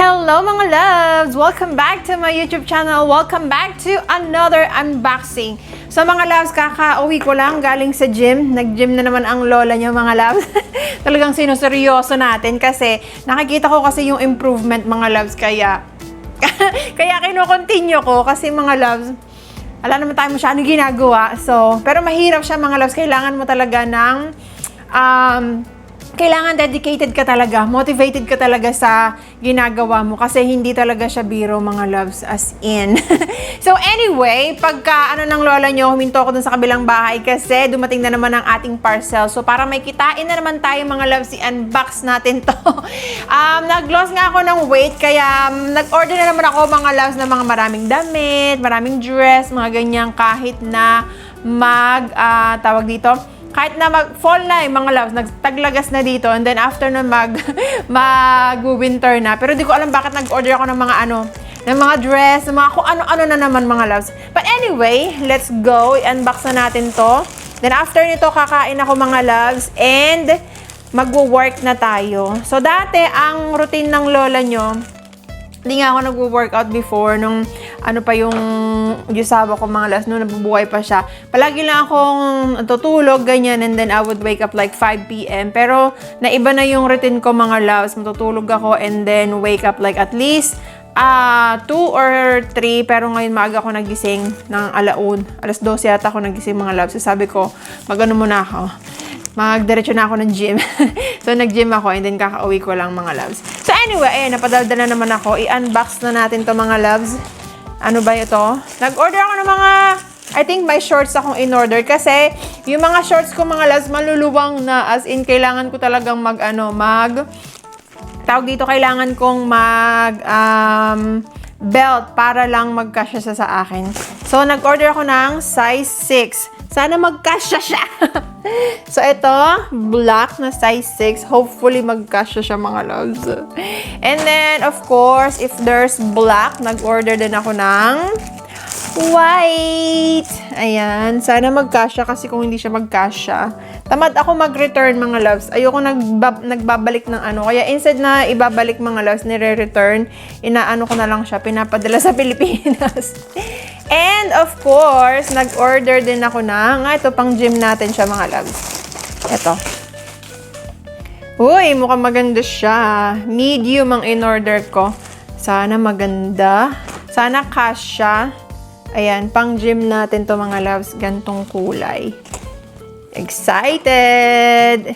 Hello mga loves! Welcome back to my YouTube channel. Welcome back to another unboxing. So mga loves, kakauwi ko lang galing sa gym. Nag-gym na naman ang lola niyo mga loves. Talagang sinuseryoso natin kasi nakikita ko kasi yung improvement mga loves. Kaya kino-continue ko kasi mga loves, wala naman tayo masyadong ginagawa. So, pero mahirap siya mga loves. Kailangan mo talaga ng kailangan dedicated ka talaga, motivated ka talaga sa ginagawa mo kasi hindi talaga siya biro mga loves, as in. So anyway, pagka ng lola nyo, huminto ako dun sa kabilang bahay kasi dumating na naman ang ating parcel. So para may kitain na naman tayo mga loves, i-unbox natin to. Nag-loss nga ako ng weight kaya nag-order na naman ako mga loves ng mga maraming damit, maraming dress, mga ganyang kahit na tawag dito, kahit na mag-fall na yung mga loves, nagtaglagas na dito, and then after nun mag-winter na. Pero di ko alam bakit nag-order ako ng mga dress, ng mga kung ano-ano na naman mga loves. But anyway, let's go. I-unbox na natin to. Then after nito, kakain ako mga loves, and magwo-work na tayo. So dati, ang routine ng lola nyo, hindi nga ako nagwo-workout before, nung pa yung Diyosaba ko mga loves, nung nabubuhay pa siya. Palagi lang akong tutulog, ganyan, and then I would wake up like 5 p.m. Pero naiba na yung routine ko mga loves. Matutulog ako and then wake up like at least 2 or 3. Pero ngayon maaga ako nagising ng alas 12 yata ako nagising mga loves. So sabi ko, muna ako. Magdiretso na ako ng gym. So, nag-gym ako and then kakauwi ko lang mga loves. So, anyway, ayan, napadalda na naman ako. I-unbox na natin to mga loves. Ano ba ito? Nag-order ako ng I think may shorts akong in-order kasi yung mga shorts ko mga loves maluluwang na, as in, kailangan ko talagang tawag dito, kailangan kong belt para lang magkasya sa akin. So, nag-order ako ng size 6. Sana magkasya siya. So, ito, black na size 6. Hopefully, magkasya siya mga loves. And then, of course, if there's black, nag-order din ako ng white. Ayan. Sana magkasya kasi kung hindi siya magkasya, tamad ako mag-return mga loves. Ayoko nagbabalik ng Kaya instead na ibabalik mga loves, nire-return, inaano ko na lang siya, pinapadala sa Pilipinas. And of course, nag-order din ako ito pang gym natin siya mga loves. Ito. Uy, mukhang maganda siya. Medium ang in-order ko. Sana maganda. Sana kasya. Ayan, pang gym natin to mga loves. Gantong kulay. Excited!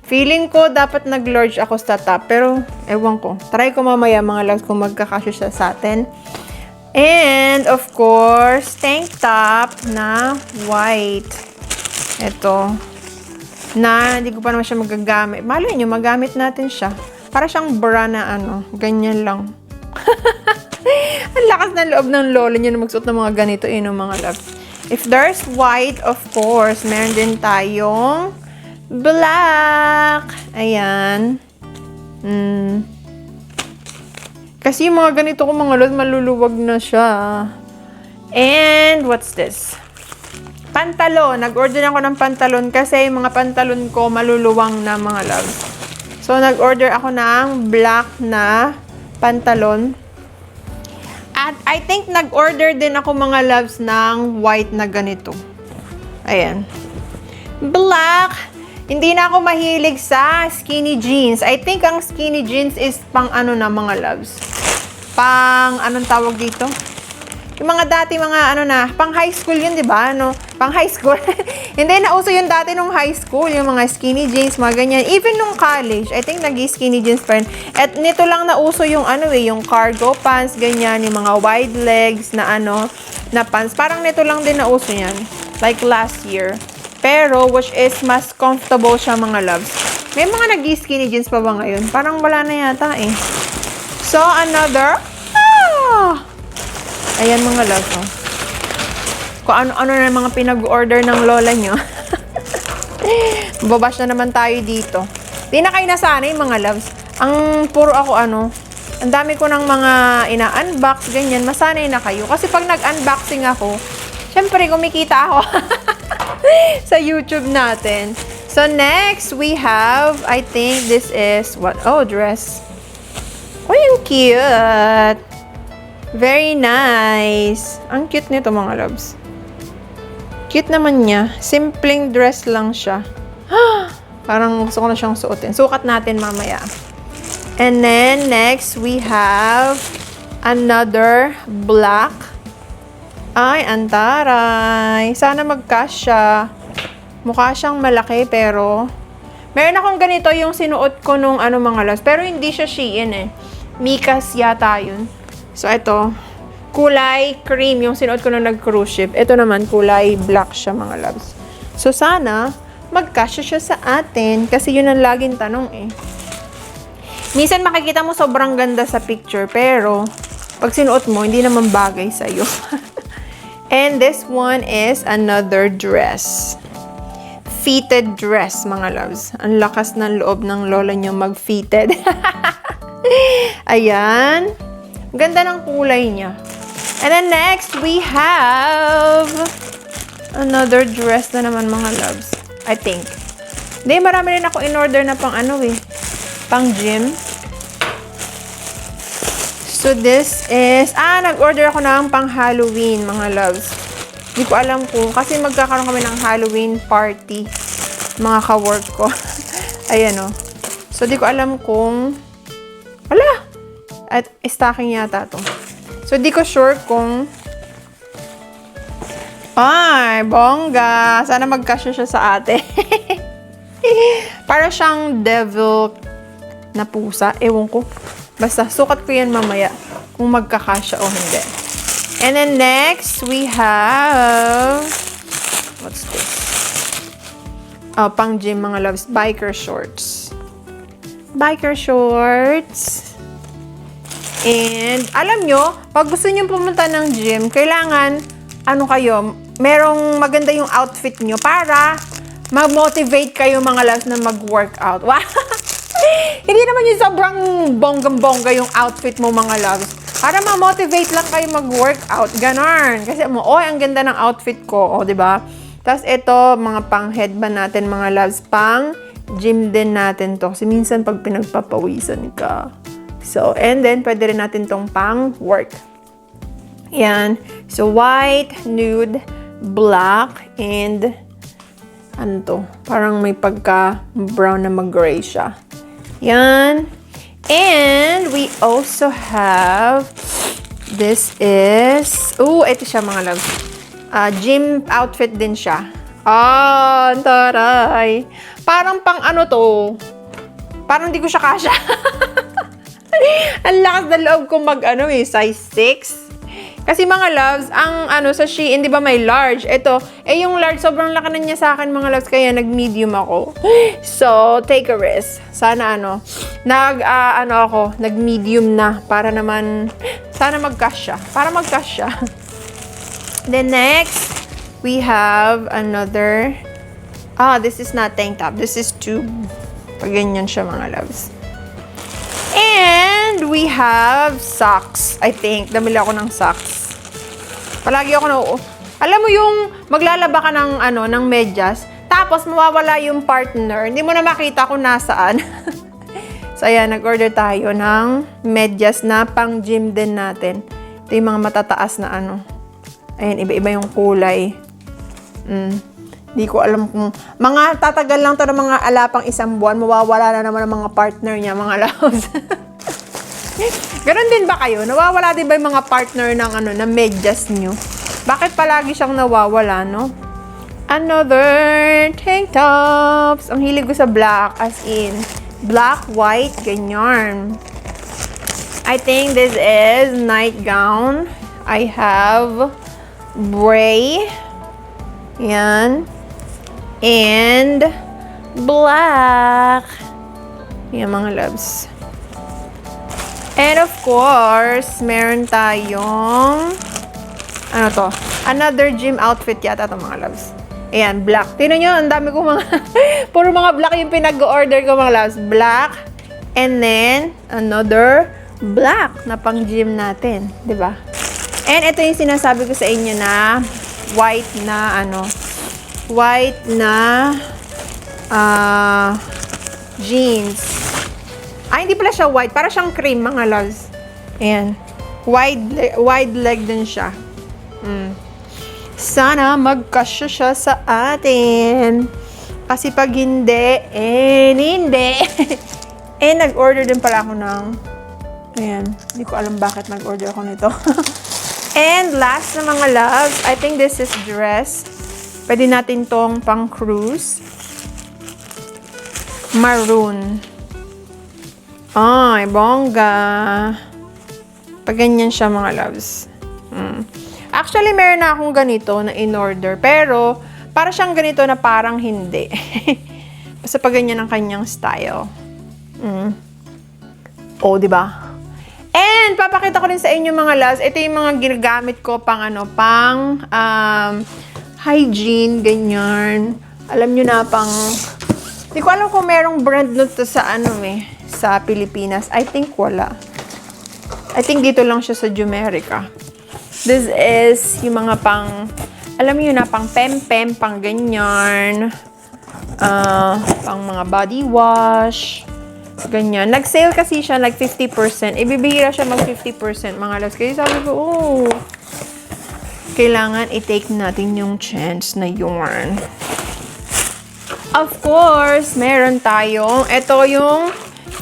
Feeling ko dapat nag-large ako sa top. Pero, ewan ko. Try ko mamaya mga loves kung magkakasya siya sa atin. And, of course, tank top na white. Ito. Na, hindi ko pa naman siya magagamit. Malay nyo, magamit natin siya. Para siyang bra na ganyan lang. Ang lakas ng loob ng lola niya na magsuot ng mga ganito, mga love. If there's white, of course, meron din tayong black. Ayan. Kasi yung mga ganito ko mga love, maluluwag na siya. And, what's this? Pantalon. Nag-order ako ng pantalon kasi yung mga pantalon ko maluluwang na mga love. So, nag-order ako ng black na pantalon. At I think nag-order din ako mga loves ng white na ganito. Ayan. Black. Hindi na ako mahilig sa skinny jeans. I think ang skinny jeans is pang na mga loves. Pang anong tawag dito? Yung mga dati pang high school yun, di ba? Pang high school. Hindi, nauso yun dati nung high school, yung mga skinny jeans, mga ganyan. Even nung college, I think nag-skinny jeans pa rin. At nito lang nauso yung yung cargo pants, ganyan, yung mga wide legs na na pants. Parang nito lang din nauso yan. Like last year. Pero, which is mas comfortable siya mga loves. May mga nag-skinny jeans pa ba ngayon? Parang wala na yata eh. So, another. Ayan mga loves. Kung ano-ano na mga pinag-order ng lola nyo. Babash na naman tayo dito. Di na kayo nasanay mga loves. Ang puro ako ang dami ko ng mga ina-unbox, ganyan. Masanay na kayo. Kasi pag nag-unboxing ako, syempre kumikita ako sa YouTube natin. So next, we have, I think this is what? Oh, dress. Uy, ang cute! Very nice! Ang cute nito, mga loves. Cute naman niya. Simpleng dress lang siya. Parang gusto ko na siyang suotin. Sukat natin mamaya. And then, next, we have another black. Ay, antaray. Sana magkasya. Mukha siyang malaki, pero meron akong ganito yung sinuot ko nung mga loves. Pero hindi siya Shein eh. Mikas yata yun. So, ito. Kulay cream yung sinuot ko nung nag-cruise ship. Ito naman, kulay black siya, mga loves. So, sana magkasya siya sa atin. Kasi yun ang laging tanong eh. Minsan makikita mo sobrang ganda sa picture, pero pag sinuot mo, hindi naman bagay sa'yo. And this one is another dress. Fitted dress, mga loves. Ang lakas ng loob ng lola niyo mag-fitted. Ayan. Ganda ng kulay niya. And then next, we have another dress na naman, mga loves. I think. Hindi, marami rin ako in-order na pang pang gym. So, this is, nag-order ako ng pang Halloween, mga loves. Hindi ko alam kung, kasi magkakaroon kami ng Halloween party, mga ka-work ko. Ayan, o. So, di ko alam kung, at stocking yata to. So, di ko sure kung, ay, bongga. Sana magkasya siya sa ate. Para siyang devil na pusa. Ewan ko. Basta, sukat ko yan mamaya kung magkakasya o hindi. And then next, we have, what's this? Oh, pang gym, mga loves. Biker shorts. Biker shorts. And, alam nyo, pag gusto nyo pumunta ng gym, kailangan, merong maganda yung outfit nyo para mag-motivate kayo, mga loves, na mag-workout. Wow! Hindi naman yung sobrang bonggang-bongga yung outfit mo, mga loves. Para ma-motivate lang kayo mag-workout. Ganon. Kasi ang ganda ng outfit ko. O, diba? Tapos ito, mga pang-headband natin, mga loves. Pang-gym din natin to. Kasi minsan pag pinagpapawisan ka. So, and then, pwede rin natin tong pang-work. Yan. So, white, nude, black, and parang may pagka-brown na mag-gray siya. Yan. And we also have, this is, ito siya, mga loves. Gym outfit din siya. Taray. Parang pang to. Parang di ko siya kasya. Ang lakas na loob ko size 6. Kasi, mga loves, ang sa Shein, di ba may large? Ito, yung large, sobrang laki na niya sa akin, mga loves, kaya nag-medium ako. So, take a risk. Sana nag-medium na para naman, sana mag-cash siya. Para mag-cash siya. Then next, we have another, this is not tank top. This is tube. Pag ganyan siya, mga loves. And we have socks. I think. Damili ako ng socks. Palagi ako alam mo yung maglalaba ka ng medyas, tapos mawawala yung partner. Hindi mo na makita kung nasaan. So, ayan. Nag-order tayo ng medyas na pang-gym din natin. Ito yung mga matataas na Ayan, iba-iba yung kulay. Hindi ko alam kung tatagal lang to ng mga alapang isang buwan, mawawala na naman ang mga partner niya, mga loves. Ganon din ba kayo? Nawawala din ba yung mga partner ng na medyas nyo? Bakit palagi siyang nawawala, no? Another tank tops. Ang hilig ko sa black, as in black, white, ganyan. I think this is nightgown. I have gray. Yan. And black. Yan, mga loves. And of course, meron tayong another gym outfit yata ito, mga loves. Ayan, black. Tingnan nyo, ang dami ko puro mga black yung pinag-order ko, mga loves. Black. And then, another black na pang gym natin. Diba? And ito yung sinasabi ko sa inyo na white na jeans. Ay, hindi pala siya white. Para siyang cream, mga loves. Ayan. Wide leg din siya. Sana magkasya siya sa atin. Kasi pag hindi, hindi. Nag-order din pala ako ng... Ayan. Hindi ko alam bakit nag-order ako nito. And last na mga loves, I think this is dress. Pwede natin tong pang cruise. Maroon. Ay, bongga. Pag ganyan siya mga loves. Actually, meron na akong ganito na in-order. Pero, para siyang ganito na parang hindi. Basta pag ganyan ang kanyang style. Oh, diba? And, papakita ko rin sa inyo mga loves. Ito yung mga ginagamit ko pang hygiene, ganyan. Alam nyo na, pang... Hindi ko alam kung merong brand nun to sa sa Pilipinas. I think wala. I think dito lang siya sa Jumerica. This is yung mga pang, alam niyo na, pang pem-pem, pang ganyan. Pang mga body wash. Ganyan. Nag-sale kasi siya like 50%. Ibibihira siya mag 50% mga loves. Kaya sabi ko, kailangan i-take natin yung chance na yun. Of course, meron tayong, ito yung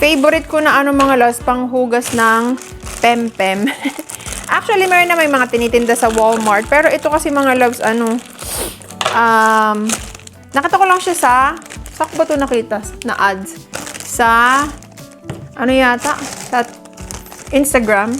favorite ko na mga loves, pang hugas ng pem-pem. Actually, meron na may mga tinitinda sa Walmart. Pero ito kasi mga loves, nakita ko lang siya saan ko ba ito nakita? Na ads. Sa, yata? Sa Instagram.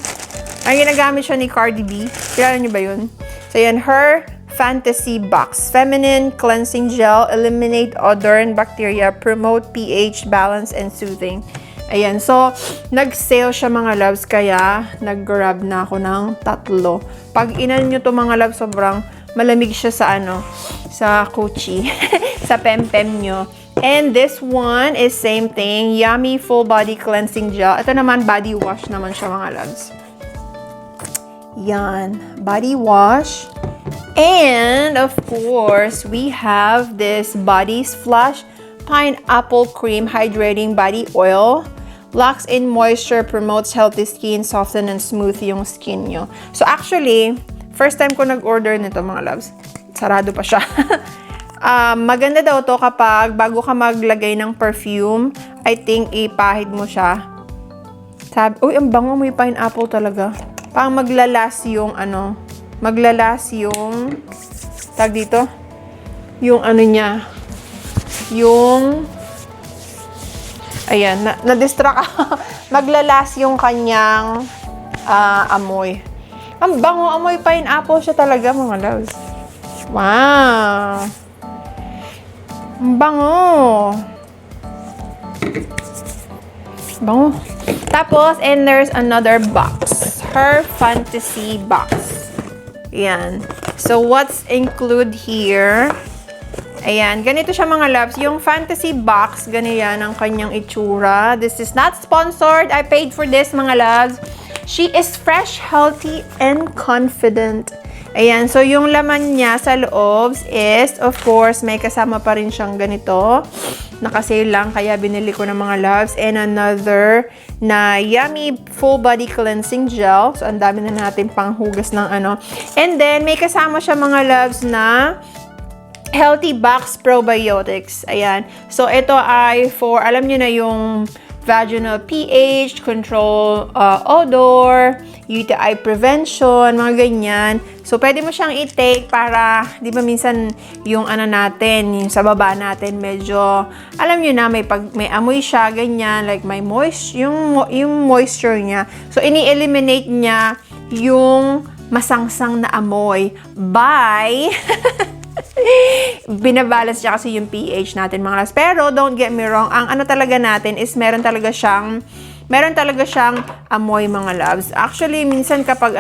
Ay, ginagamit siya ni Cardi B. Kilala niyo ba yun? So, yan, Her Fantasy Box. Feminine Cleansing Gel. Eliminate odor and bacteria. Promote pH balance and soothing. Ayan. So, nag-sale siya mga loves. Kaya, nag-grab na ako ng 3. Pag inan nyo to mga loves, sobrang malamig siya sa sa Gucci. Sa pem-pem nyo. And this one is same thing. Yummy Full Body Cleansing Gel. Ito naman, body wash naman siya mga loves. Yan. Body wash. And, of course, we have this Body Splash Pineapple Cream Hydrating Body Oil. Locks in moisture, promotes healthy skin, soften and smooth yung skin nyo. So, actually, first time ko nag-order nito, mga loves. Sarado pa siya. Maganda daw to kapag bago ka maglagay ng perfume, I think ipahid mo siya. Uy, ang bango, may pineapple talaga. Pang maglalas yung maglalas yung tag dito, yung niya, yung ayan, na-distract ako. Maglalas yung kanyang amoy. Ang bango, amoy pineapple siya talaga mga loves. Wow! Ang bango! Bango. Tapos, and there's another box. Her Fantasy Box. Ayan. So, what's include here? Ayan. Ganito siya mga loves. Yung Fantasy Box, ganyan ang kanyang itsura. This is not sponsored. I paid for this mga loves. She is fresh, healthy, and confident. Ayan. So, yung laman niya sa loob is, of course, may kasama pa rin siyang ganito. Nakasale lang, kaya binili ko ng mga loves. And another na Yummy Full Body Cleansing Gel. So, ang dami na natin pang hugas ng And then, may kasama siya mga loves na Healthy Box Probiotics. Ayan. So, ito ay for, alam nyo na yung vaginal pH, control odor, UTI prevention, mga ganyan. So, pwede mo siyang i-take para, di ba minsan yung natin, yung sa baba natin, medyo, alam nyo na, may amoy siya, ganyan, like may yung moisture niya. So, ini-eliminate niya yung masangsang na amoy by binabalance siya kasi yung pH natin mga loves. Pero don't get me wrong, ang talaga natin is meron talaga siyang amoy mga loves. Actually, minsan kapag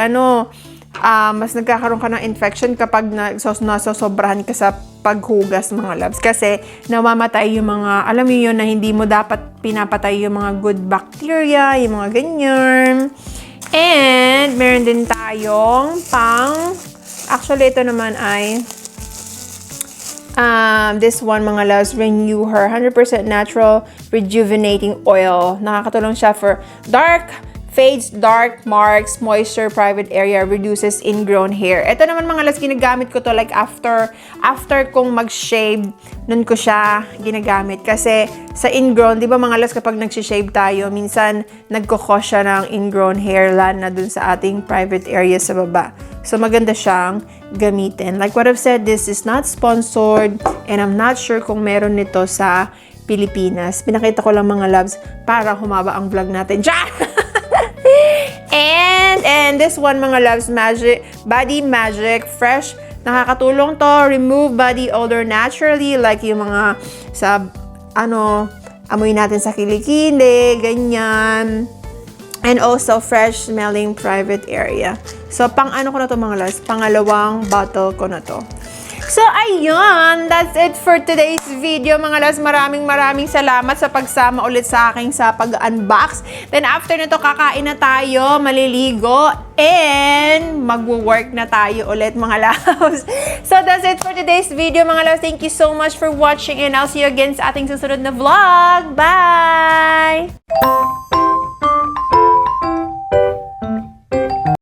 mas nagkakaroon ka ng infection kapag nasosobrahan ka sa paghugas mga loves. Kasi namamatay yung mga, alam mo yun na hindi mo dapat pinapatay yung mga good bacteria, yung mga ganyan. And meron din tayong actually ito naman ay This one, mga loves, Renew Her. 100% natural rejuvenating oil. Nakakatulong siya for fades dark marks, moisture, private area, reduces ingrown hair. Ito naman, mga loves, ginagamit ko to like after kong mag-shave, nun ko siya ginagamit. Kasi sa ingrown, di ba mga loves, kapag nag-shave tayo, minsan nagkukos siya ng ingrown hairline na dun sa ating private area sa baba. So maganda siyang gamitin. Like what I've said, this is not sponsored and I'm not sure kung meron nito sa Pilipinas. Pinakita ko lang, mga loves, para humaba ang vlog natin. And this one, mga loves, Body Magic Fresh. Nakakatulong to remove body odor naturally, like yung mga sa amoy natin sa kilikili, ganyan. And also fresh smelling private area. So ko na to, mga loves, pangalawang bottle ko na to. So, ayun, that's it for today's video, mga loves. Maraming salamat sa pagsama ulit sa akin sa pag-unbox. Then, after nito, kakain na tayo, maliligo, and magwo-work na tayo ulit, mga loves. So, that's it for today's video, mga loves. Thank you so much for watching, and I'll see you again sa ating susunod na vlog. Bye!